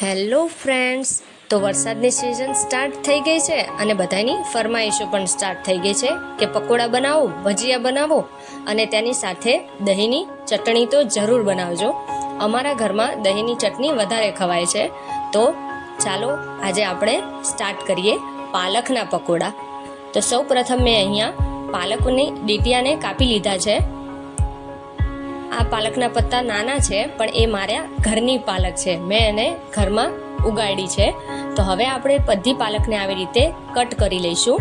Hello friends, તો વરસાદની season start થઈ ગઈ છે અને બધાની ફરમાઈશો પણ સ્ટાર્ટ થઈ ગઈ છે કે પકોડા બનાવો, ભજીયા બનાવો અને તેની સાથે દહીંની ચટણી તો જરૂર બનાવજો. અમારા ઘરમાં દહીંની ચટણી વધારે ખવાય છે. તો ચાલો આજે આપણે સ્ટાર્ટ કરીએ પાલકના પકોડા. તો સૌ પ્રથમ મેં અહીંયા પાલકની ડીટીયાને કાપી લીધા છે. આ પાલકના પત્તા નાના છે, પણ એ મારા ઘરની પાલક છે, મેં એને ઘરમાં ઉગાડી છે. તો હવે આપણે બધી પાલકને આવી રીતે કટ કરી લઈશું.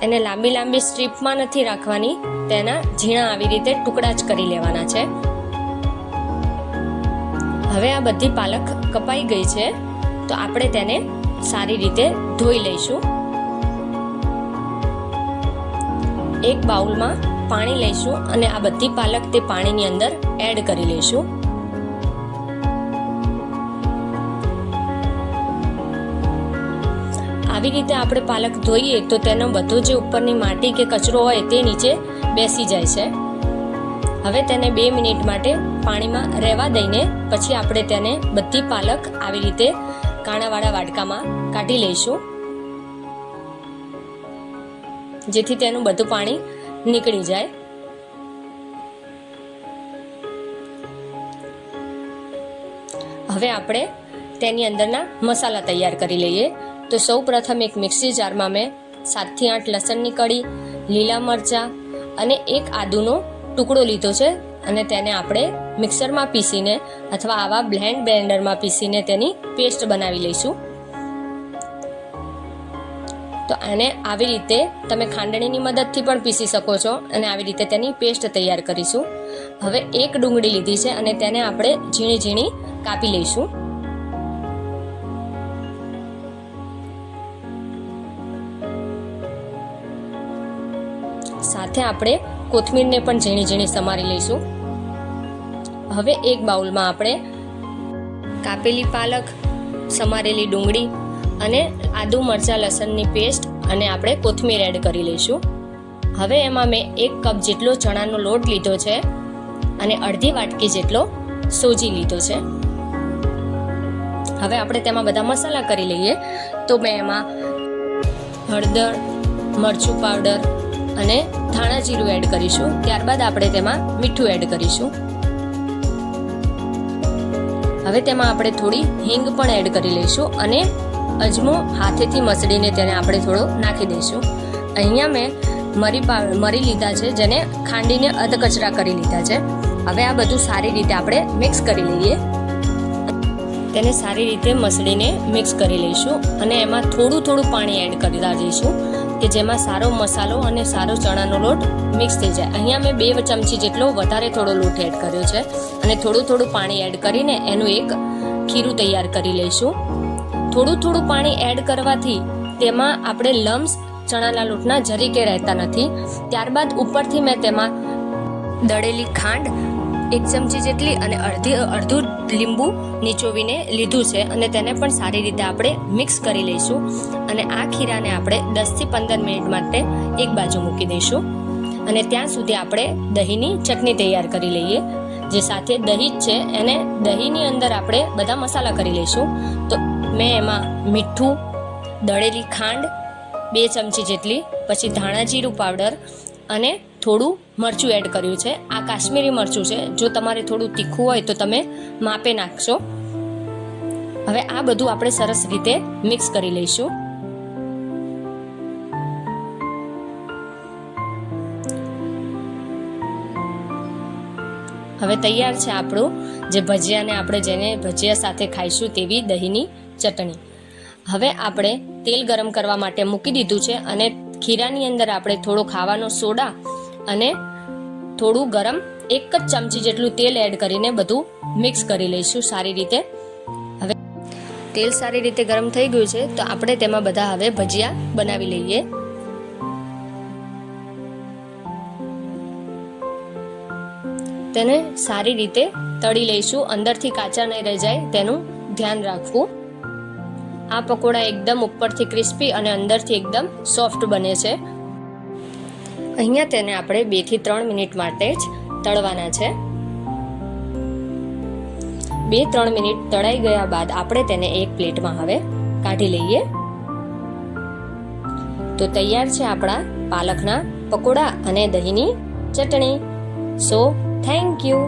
એને લાંબી લાંબી સ્ટ્રીપમાં નથી રાખવાની, તેના ઝીણા આવી રીતે ટુકડા જ કરી લેવાના છે. હવે આ બધી પાલક કપાઈ ગઈ છે, તો આપણે તેને સારી રીતે ધોઈ લઈશું. એક બાઉલમાં પાણી લઈશું અને આ બધી પાલક તે પાણીની અંદર એડ કરી લઈશું. આવી રીતે આપણે પાલક ધોઈએ તો તેનો બધો જે ઉપરની માટી કે કચરો હોય તે નીચે બેસી જાય છે. હવે તેને 2 મિનિટ માટે પાણીમાં રહેવા દઈને પછી આપણે તેને બધી પાલક આવી રીતે કાણાવાળા વાટકામાં કાઢી લઈશું, જેથી તેનું બધું પાણી નીકળી જાય. હવે આપણે તેની અંદરના મસાલા તૈયાર કરી લઈએ. તો સૌ પ્રથમ એક મિક્સી જારમાં મેં 7 થી 8 લસણની કળી, લીલા મરચાં અને એક આદુનો ટુકડો લીધો છે અને તેને આપણે મિક્સરમાં પીસીને અથવા આવા બ્લેન્ડરમાં પીસીને તેની પેસ્ટ બનાવી લઈશું. તો આને આવી રીતે તમે ખાંડણીની મદદથી પણ પીસી શકો છો અને આવી રીતે તેની પેસ્ટ તૈયાર કરીશું. હવે એક ડુંગળી લીધી છે અને તેને આપણે ઝીણી ઝીણી કાપી લઈશું. સાથે આપણે કોથમીરને પણ ઝીણી ઝીણી સમારી લઈશું. હવે એક બાઉલમાં આપણે કાપેલી પાલક, સમારેલી ડુંગળી અને આદુ મરચાં લસણની પેસ્ટ અને આપણે કોથમીર એડ કરી લઈશું. હવે એમાં મેં 1 કપ જેટલો ચણાનો લોટ લીધો છે અને અડધી વાટકી જેટલો સોજી લીધો છે. હવે આપણે તેમાં બધા મસાલા કરી લઈએ. તો મેં એમાં હળદર, મરચું પાવડર અને ધાણા જીરું એડ કરીશું. ત્યારબાદ આપણે તેમાં મીઠું એડ કરીશું. હવે તેમાં આપણે થોડી હિંગ પણ એડ કરી લઈશું અને અજમો હાથેથી મસળીને તેને આપણે થોડો નાખી દઈશું. અહીંયા મેં મરી લીધા છે, જેને ખાંડીને અધકચરા કરી લીધા છે. હવે આ બધું સારી રીતે આપણે મિક્સ કરી લઈએ. તેને સારી રીતે મસળીને મિક્સ કરી લઈશું અને એમાં થોડું પાણી એડ કરતા જઈશું કે જેમાં સારો મસાલો અને સારો ચણાનો લોટ મિક્સ થઈ જાય. અહીંયા મેં 2 ચમચી જેટલો વધારે થોડો લોટ એડ કર્યો છે અને થોડું પાણી એડ કરીને એનું એક ખીરું તૈયાર કરી લઈશું. થોડું પાણી એડ કરવાથી તેમાં આપણે લમ્સ ચણાના લોટના જરીકે રહેતા નથી. ત્યારબાદ ઉપરથી મેં તેમાં દળેલી ખાંડ 1 ચમચી જેટલી અને અડધું લીંબુ નીચોવીને લીધું છે અને તેને પણ સારી રીતે આપણે મિક્સ કરી લઈશું. અને આ ખીરાને આપણે 10 થી 15 મિનિટ માટે એક બાજુ મૂકી દઈશું અને ત્યાં સુધી આપણે દહીંની ચટણી તૈયાર કરી લઈએ. જે સાથે દહીં જ છે એને દહીંની અંદર આપણે બધા મસાલા કરી લઈશું. તો મેં એમાં મીઠું, દળેલી ખાંડ 2 ચમચી જેટલી, પછી ધાણા જીરું પાવડર અને થોડું મરચું એડ કર્યું છે. આ કાશ્મીરી મરચું છે, જો તમારે થોડું તીખું હોય તો તમે માપે નાખશો. હવે આ બધું આપણે સરસ રીતે મિક્સ કરી લઈશું. હવે તૈયાર છે આપણું જે ભજીયાને આપણે જેને ભજીયા સાથે ખાઈશું તેવી દહીંની ચટણી. હવે આપણે તેલ ગરમ કરવા માટે મૂકી દીધું છે અને ખીરાની અંદર આપણે થોડો ખાવાનો સોડા અને થોડું ગરમ 1 જ ચમચી જેટલું તેલ એડ કરીને બધું મિક્સ કરી લઈશું સારી રીતે. હવે તેલ સારી રીતે ગરમ થઈ ગયું છે, તો આપણે તેમાં બધા હવે ભજીયા બનાવી લઈએ. તેને સારી રીતે તળી લઈશું, અંદરથી કાચા નહીં રહી જાય તેનું ધ્યાન રાખવું. આ પકોડા એકદમ ઉપરથી ક્રિસ્પી અને અંદરથી એકદમ સોફ્ટ બને છે. અહીંયા તેને આપણે 2 થી 3 મિનિટ માટે જ તળવાના છે. 2-3 મિનિટ તળાઈ ગયા બાદ આપણે તેને એક પ્લેટમાં હવે કાઢી લઈએ. તો તૈયાર છે આપણા પાલકના પકોડા અને દહીંની ચટણી. So thank you.